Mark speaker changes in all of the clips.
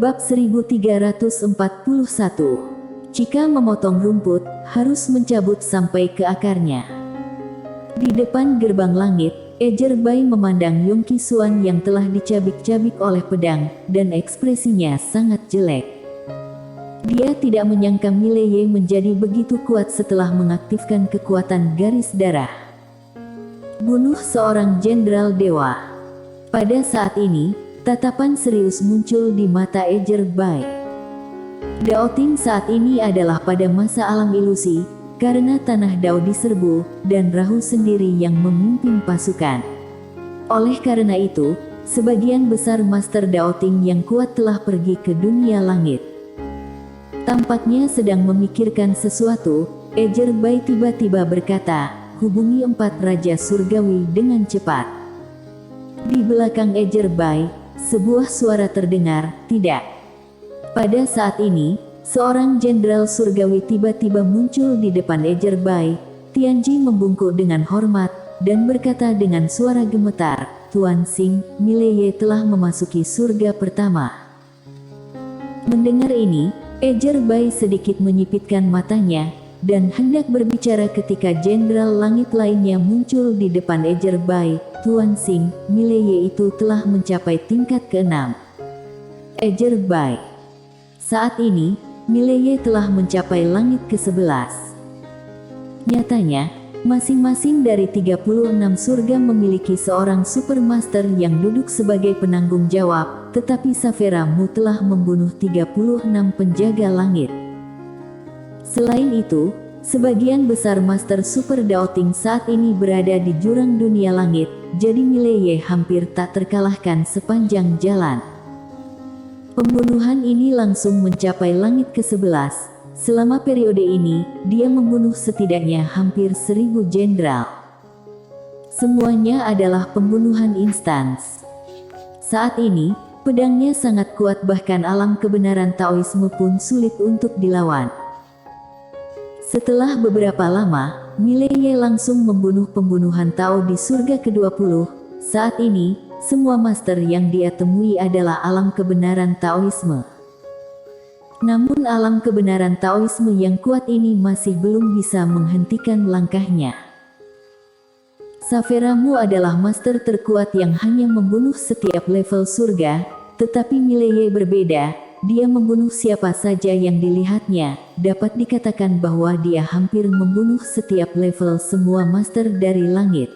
Speaker 1: Bab 1341. Jika memotong rumput, harus mencabut sampai ke akarnya. Di depan gerbang langit, Ejerbai memandang Yongki Suan yang telah dicabik-cabik oleh pedang, dan ekspresinya sangat jelek. Dia tidak menyangka Mileye menjadi begitu kuat setelah mengaktifkan kekuatan garis darah. Bunuh seorang jenderal dewa. Pada saat ini, tatapan serius muncul di mata Ejerbai. Daoting saat ini adalah pada masa alam ilusi, karena tanah Dao diserbu, dan Rahu sendiri yang memimpin pasukan. Oleh karena itu, sebagian besar Master Daoting yang kuat telah pergi ke dunia langit. Tampaknya sedang memikirkan sesuatu, Ejerbai tiba-tiba berkata, "Hubungi 4 Raja Surgawi dengan cepat." Di belakang Ejerbai, sebuah suara terdengar, "Tidak." Pada saat ini, seorang jenderal surgawi tiba-tiba muncul di depan Ejerbai. Tianji membungkuk dengan hormat, dan berkata dengan suara gemetar, "Tuan Xing, Mileye telah memasuki surga pertama." Mendengar ini, Ejerbai sedikit menyipitkan matanya, dan hendak berbicara ketika jenderal langit lainnya muncul di depan Ejerbai. "Tuan Xing, Mileye itu telah mencapai tingkat ke-6. Ejerbai, saat ini, Mileye telah mencapai langit ke-11. Nyatanya, masing-masing dari 36 surga memiliki seorang supermaster yang duduk sebagai penanggung jawab, tetapi Saveramu telah membunuh 36 penjaga langit. Selain itu, sebagian besar Master Super Daoting saat ini berada di jurang dunia langit, jadi Mileye hampir tak terkalahkan sepanjang jalan. Pembunuhan ini langsung mencapai langit ke-11. Selama periode ini, dia membunuh setidaknya hampir 1000 jenderal. Semuanya adalah pembunuhan instans. Saat ini, pedangnya sangat kuat, bahkan alam kebenaran Taoisme pun sulit untuk dilawan. Setelah beberapa lama, Mileye langsung membunuh pembunuhan Tao di surga ke-20. Saat ini, semua master yang dia temui adalah alam kebenaran Taoisme. Namun alam kebenaran Taoisme yang kuat ini masih belum bisa menghentikan langkahnya. Saveramu adalah master terkuat yang hanya membunuh setiap level surga, tetapi Mileye berbeda. Dia membunuh siapa saja yang dilihatnya. Dapat dikatakan bahwa dia hampir membunuh setiap level semua master dari langit.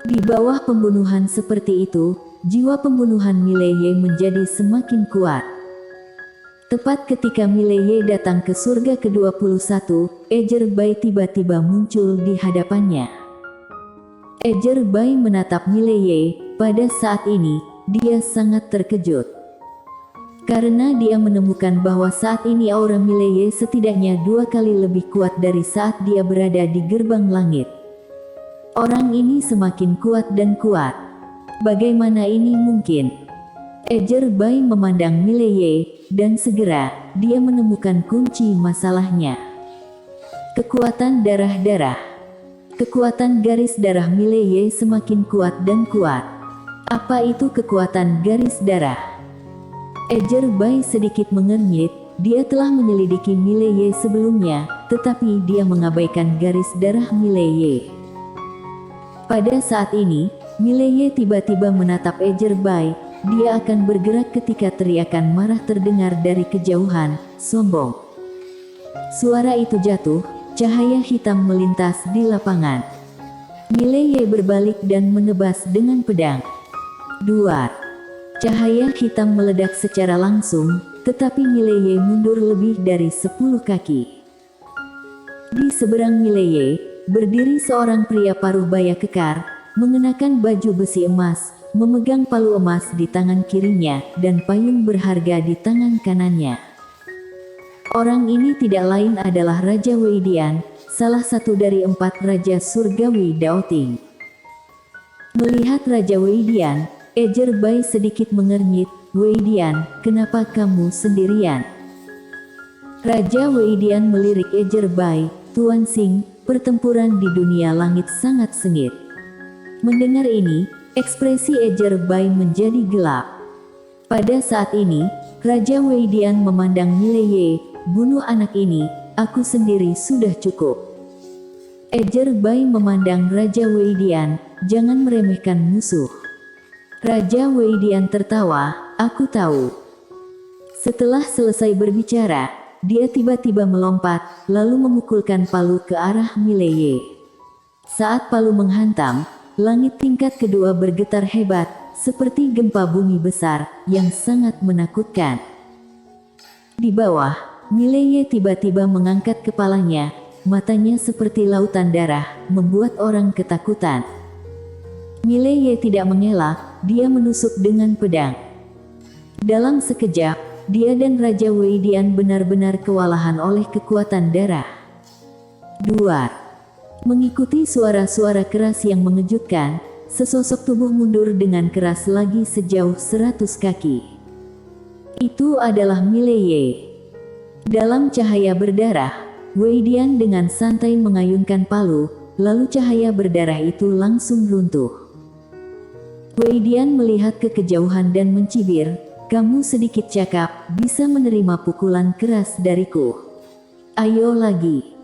Speaker 1: Di bawah pembunuhan seperti itu, jiwa pembunuhan Mileye menjadi semakin kuat. Tepat ketika Mileye datang ke surga ke-21, Ejerbai tiba-tiba muncul di hadapannya. Ejerbai menatap Mileye. Pada saat ini, dia sangat terkejut. Karena dia menemukan bahwa saat ini aura Mileye setidaknya 2 kali lebih kuat dari saat dia berada di gerbang langit. Orang ini semakin kuat dan kuat. Bagaimana ini mungkin? Ejerbai memandang Mileye, dan segera, dia menemukan kunci masalahnya. Kekuatan darah-darah. Kekuatan garis darah Mileye semakin kuat dan kuat. Apa itu kekuatan garis darah? Ejerbai sedikit mengernyit. Dia telah menyelidiki Mileye sebelumnya, tetapi dia mengabaikan garis darah Mileye. Pada saat ini, Mileye tiba-tiba menatap Ejerbai. Dia akan bergerak ketika teriakan marah terdengar dari kejauhan, "Sombong!" Suara itu jatuh, cahaya hitam melintas di lapangan. Mileye berbalik dan menebas dengan pedang. Duar. Cahaya hitam meledak secara langsung, tetapi Mileye mundur lebih dari 10 kaki. Di seberang Mileye, berdiri seorang pria paruh baya kekar, mengenakan baju besi emas, memegang palu emas di tangan kirinya, dan payung berharga di tangan kanannya. Orang ini tidak lain adalah Raja Weidian, salah satu dari 4 Raja Surgawi Daoting. Melihat Raja Weidian, Ejerbai sedikit mengernyit. "Weidian, kenapa kamu sendirian?" Raja Weidian melirik Ejerbai. "Tuan Xing, pertempuran di dunia langit sangat sengit." Mendengar ini, ekspresi Ejerbai menjadi gelap. Pada saat ini, Raja Weidian memandang Mileye, bunuh anak ini, aku sendiri sudah cukup. Ejer Bai memandang Raja Weidian, jangan meremehkan musuh. Raja Weidian tertawa, aku tahu. Setelah selesai berbicara, dia tiba-tiba melompat, lalu memukulkan palu ke arah Mileye. Saat palu menghantam, langit tingkat kedua bergetar hebat, seperti gempa bumi besar, yang sangat menakutkan. Di bawah, Mileye tiba-tiba mengangkat kepalanya, matanya seperti lautan darah, membuat orang ketakutan. Mileye tidak mengelak, dia menusuk dengan pedang. Dalam sekejap, dia dan Raja Weidian benar-benar kewalahan oleh kekuatan darah. Duar. Mengikuti suara-suara keras yang mengejutkan, sesosok tubuh mundur dengan keras lagi sejauh 100 kaki. Itu adalah Mileye. Dalam cahaya berdarah, Weidian dengan santai mengayunkan palu, lalu cahaya berdarah itu langsung runtuh. Weidian melihat ke kejauhan dan mencibir, kamu sedikit cakap, bisa menerima pukulan keras dariku. Ayo lagi.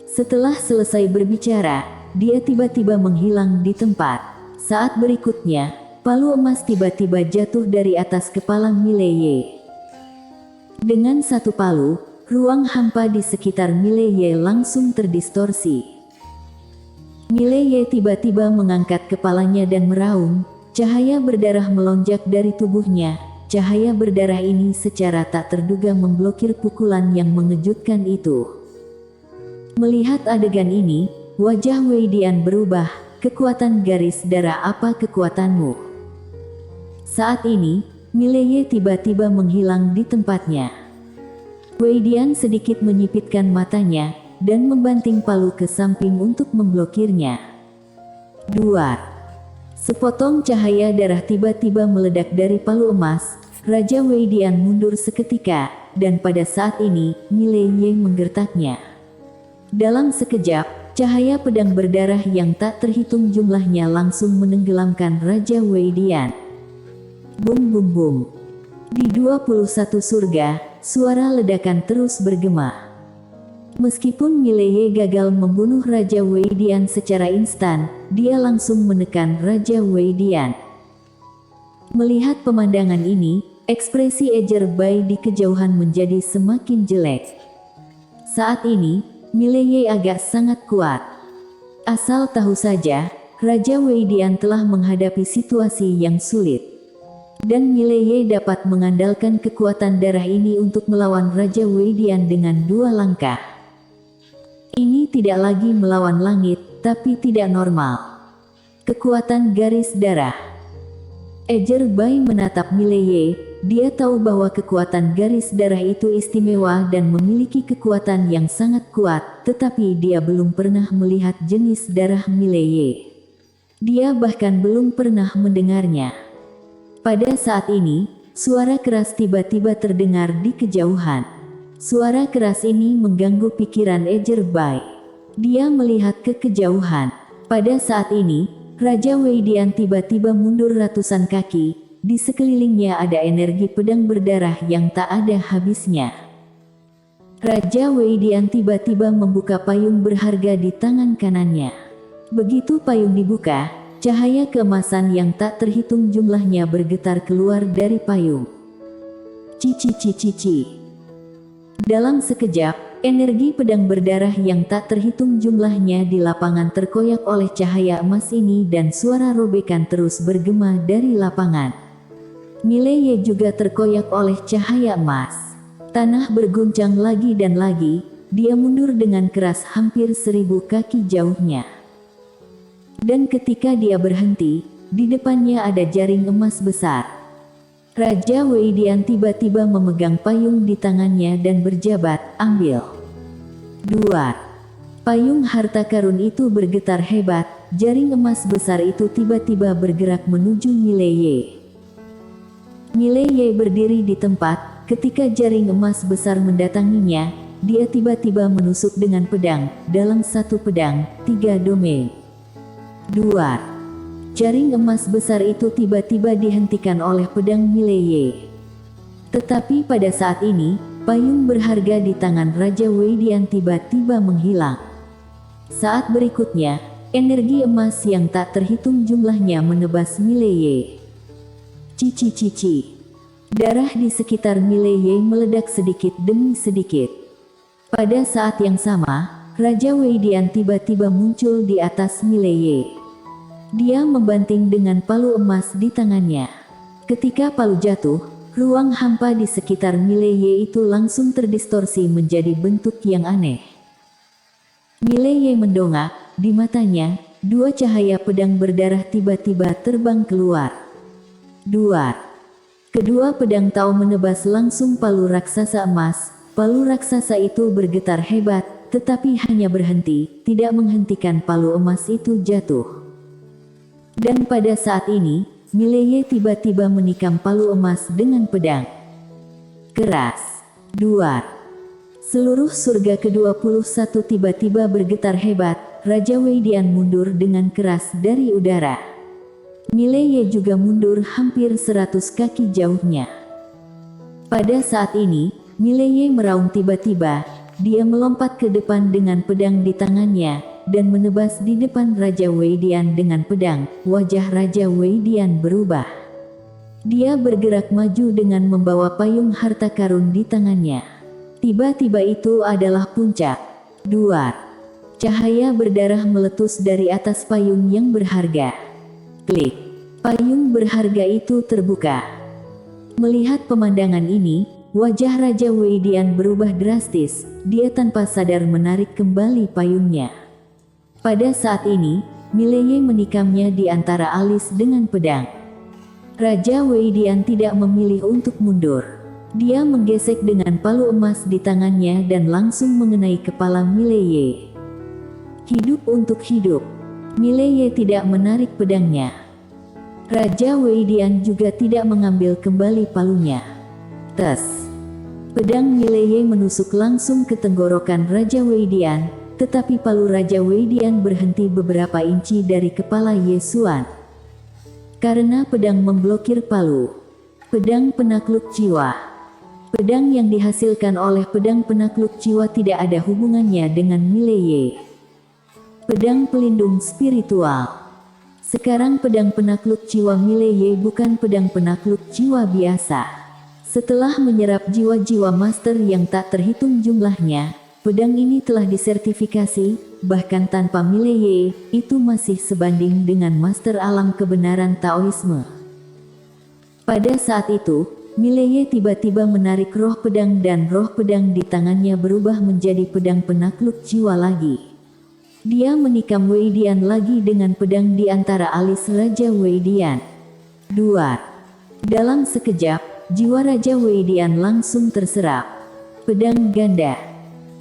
Speaker 1: Setelah selesai berbicara, dia tiba-tiba menghilang di tempat. Saat berikutnya, palu emas tiba-tiba jatuh dari atas kepala Mileye. Dengan satu palu, ruang hampa di sekitar Mileye langsung terdistorsi. Mileye tiba-tiba mengangkat kepalanya dan meraung. Cahaya berdarah melonjak dari tubuhnya. Cahaya berdarah ini secara tak terduga memblokir pukulan yang mengejutkan itu. Melihat adegan ini, wajah Weidian berubah. Kekuatan garis darah, apa kekuatanmu? Saat ini, Mileye tiba-tiba menghilang di tempatnya. Weidian sedikit menyipitkan matanya, dan membanting palu ke samping untuk memblokirnya. Duar. Sepotong cahaya darah tiba-tiba meledak dari palu emas. Raja Weidian mundur seketika, dan pada saat ini, Mileye menggertaknya. Dalam sekejap, cahaya pedang berdarah yang tak terhitung jumlahnya langsung menenggelamkan Raja Weidian. Bum bum bum. Di 21 surga, suara ledakan terus bergema. Meskipun Mileye gagal membunuh Raja Weidian secara instan, dia langsung menekan Raja Weidian. Melihat pemandangan ini, ekspresi Ejer Bai di kejauhan menjadi semakin jelek. Saat ini, Mileye agak sangat kuat. Asal tahu saja, Raja Weidian telah menghadapi situasi yang sulit. Dan Mileye dapat mengandalkan kekuatan darah ini untuk melawan Raja Weidian dengan 2 langkah. Ini tidak lagi melawan langit, tapi tidak normal. Kekuatan garis darah. Ejer Bai menatap Mileye, dia tahu bahwa kekuatan garis darah itu istimewa dan memiliki kekuatan yang sangat kuat, tetapi dia belum pernah melihat jenis darah Mileye. Dia bahkan belum pernah mendengarnya. Pada saat ini, suara keras tiba-tiba terdengar di kejauhan. Suara keras ini mengganggu pikiran Ejer Bai. Dia melihat ke kejauhan. Pada saat ini, Raja Weidian tiba-tiba mundur ratusan kaki. Di sekelilingnya ada energi pedang berdarah yang tak ada habisnya. Raja Weidian tiba-tiba membuka payung berharga di tangan kanannya. Begitu payung dibuka, cahaya keemasan yang tak terhitung jumlahnya bergetar keluar dari payung. Cici cici cici. Dalam sekejap, energi pedang berdarah yang tak terhitung jumlahnya di lapangan terkoyak oleh cahaya emas ini dan suara robekan terus bergema dari lapangan. Mileye juga terkoyak oleh cahaya emas. Tanah berguncang lagi dan lagi, dia mundur dengan keras hampir 1000 kaki jauhnya. Dan ketika dia berhenti, di depannya ada jaring emas besar. Raja Weidian tiba-tiba memegang payung di tangannya dan berjabat, ambil. Duar. Payung harta karun itu bergetar hebat, jaring emas besar itu tiba-tiba bergerak menuju Mileye. Mileye berdiri di tempat, ketika jaring emas besar mendatanginya, dia tiba-tiba menusuk dengan pedang, dalam satu pedang, 3 domain. Duar. jaring emas besar itu tiba-tiba dihentikan oleh pedang Mileye. Tetapi pada saat ini, payung berharga di tangan Raja Wei Dian tiba-tiba menghilang. Saat berikutnya, energi emas yang tak terhitung jumlahnya menebas Mileye. Cici-cici. Darah di sekitar Mileye meledak sedikit demi sedikit. Pada saat yang sama, Raja Wei Dian tiba-tiba muncul di atas Mileye. Dia membanting dengan palu emas di tangannya. Ketika palu jatuh, ruang hampa di sekitar Mileye itu langsung terdistorsi menjadi bentuk yang aneh. Mileye mendongak, di matanya, dua cahaya pedang berdarah tiba-tiba terbang keluar. Duar. Kedua pedang tahu menebas langsung palu raksasa emas. Palu raksasa itu bergetar hebat, tetapi hanya berhenti, tidak menghentikan palu emas itu jatuh. Dan pada saat ini, Mileye tiba-tiba menikam palu emas dengan pedang. Keras. Duar. Seluruh surga ke-21 tiba-tiba bergetar hebat. Raja Wei Dian mundur dengan keras dari udara. Mileye juga mundur hampir 100 kaki jauhnya. Pada saat ini, Mileye meraung tiba-tiba. Dia melompat ke depan dengan pedang di tangannya, dan menebas di depan Raja Wei Dian dengan pedang. Wajah Raja Wei Dian berubah. Dia bergerak maju dengan membawa payung harta karun di tangannya. Tiba-tiba itu adalah puncak. Duar. Cahaya berdarah meletus dari atas payung yang berharga. Klik. Payung berharga itu terbuka. Melihat pemandangan ini, wajah Raja Wei Dian berubah drastis. Dia tanpa sadar menarik kembali payungnya. Pada saat ini, Mileye menikamnya di antara alis dengan pedang. Raja Wei Dian tidak memilih untuk mundur. Dia menggesek dengan palu emas di tangannya dan langsung mengenai kepala Mileye. Hidup untuk hidup. Mileye tidak menarik pedangnya. Raja Wei Dian juga tidak mengambil kembali palunya. Tes. Pedang Mileye menusuk langsung ke tenggorokan Raja Wei Dian, tetapi palu Raja Wei Dian berhenti beberapa inci dari kepala Ye Xuan. Karena pedang memblokir palu. Pedang penakluk jiwa. Pedang yang dihasilkan oleh pedang penakluk jiwa tidak ada hubungannya dengan Mileye. Pedang pelindung spiritual. Sekarang pedang penakluk jiwa Mileye bukan pedang penakluk jiwa biasa. Setelah menyerap jiwa-jiwa master yang tak terhitung jumlahnya, pedang ini telah disertifikasi, bahkan tanpa Mileye, itu masih sebanding dengan master alam kebenaran Taoisme. Pada saat itu, Mileye tiba-tiba menarik roh pedang dan roh pedang di tangannya berubah menjadi pedang penakluk jiwa lagi. Dia menikam Wei Dian lagi dengan pedang di antara alis Raja Wei Dian. Duar. Dalam sekejap, jiwa Raja Wei Dian langsung terserap. Pedang ganda.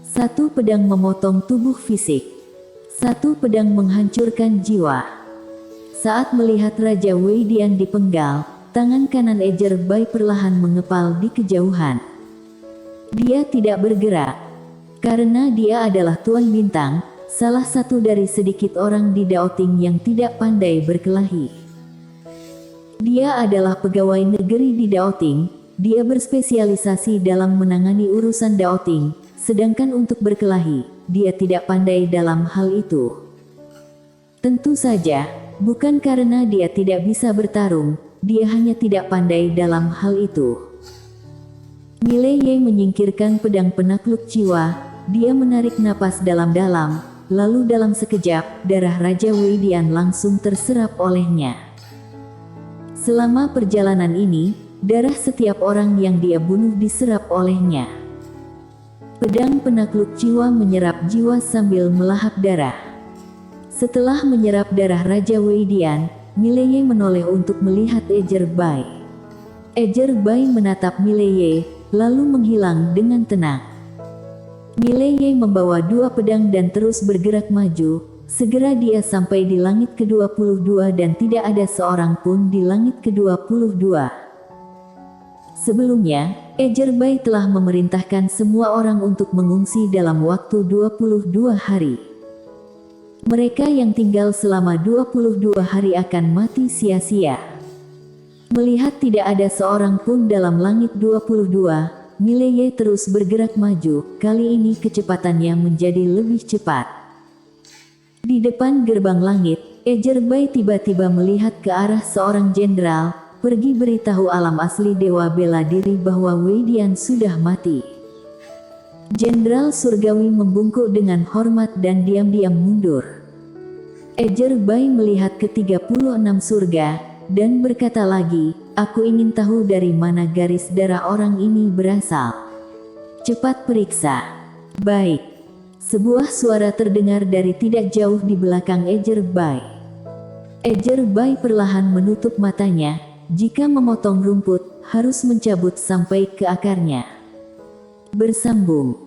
Speaker 1: Satu pedang memotong tubuh fisik. Satu pedang menghancurkan jiwa. Saat melihat Raja Wei Dian dipenggal, tangan kanan Ejer Bai perlahan mengepal di kejauhan. Dia tidak bergerak. Karena dia adalah Tuan Bintang, salah satu dari sedikit orang di Daoting yang tidak pandai berkelahi. Dia adalah pegawai negeri di Daoting, dia berspesialisasi dalam menangani urusan Daoting, sedangkan untuk berkelahi, dia tidak pandai dalam hal itu. Tentu saja, bukan karena dia tidak bisa bertarung, dia hanya tidak pandai dalam hal itu. Mileye menyingkirkan pedang penakluk jiwa, dia menarik napas dalam-dalam, lalu dalam sekejap, darah Raja Wei Dian langsung terserap olehnya. Selama perjalanan ini, darah setiap orang yang dia bunuh diserap olehnya. Pedang penakluk jiwa menyerap jiwa sambil melahap darah. Setelah menyerap darah Raja Wei Dian, Mileye menoleh untuk melihat Ejer Bai. Ejer Bai menatap Mileye, lalu menghilang dengan tenang. Mileye membawa dua pedang dan terus bergerak maju. Segera dia sampai di langit ke-22 dan tidak ada seorang pun di langit ke-22. Sebelumnya, Ejer Bai telah memerintahkan semua orang untuk mengungsi dalam waktu 22 hari. Mereka yang tinggal selama 22 hari akan mati sia-sia. Melihat tidak ada seorang pun dalam langit 22, Mileye terus bergerak maju, kali ini kecepatannya menjadi lebih cepat. Di depan gerbang langit, Ejerbai tiba-tiba melihat ke arah seorang jenderal, pergi beritahu alam asli dewa bela diri bahwa Wei Dian sudah mati. Jenderal surgawi membungkuk dengan hormat dan diam-diam mundur. Ejerbai melihat ke-36 surga, dan berkata lagi, aku ingin tahu dari mana garis darah orang ini berasal. Cepat periksa. Baik. Sebuah suara terdengar dari tidak jauh di belakang Ejerbai. Ejerbai perlahan menutup matanya, jika memotong rumput, harus mencabut sampai ke akarnya. Bersambung.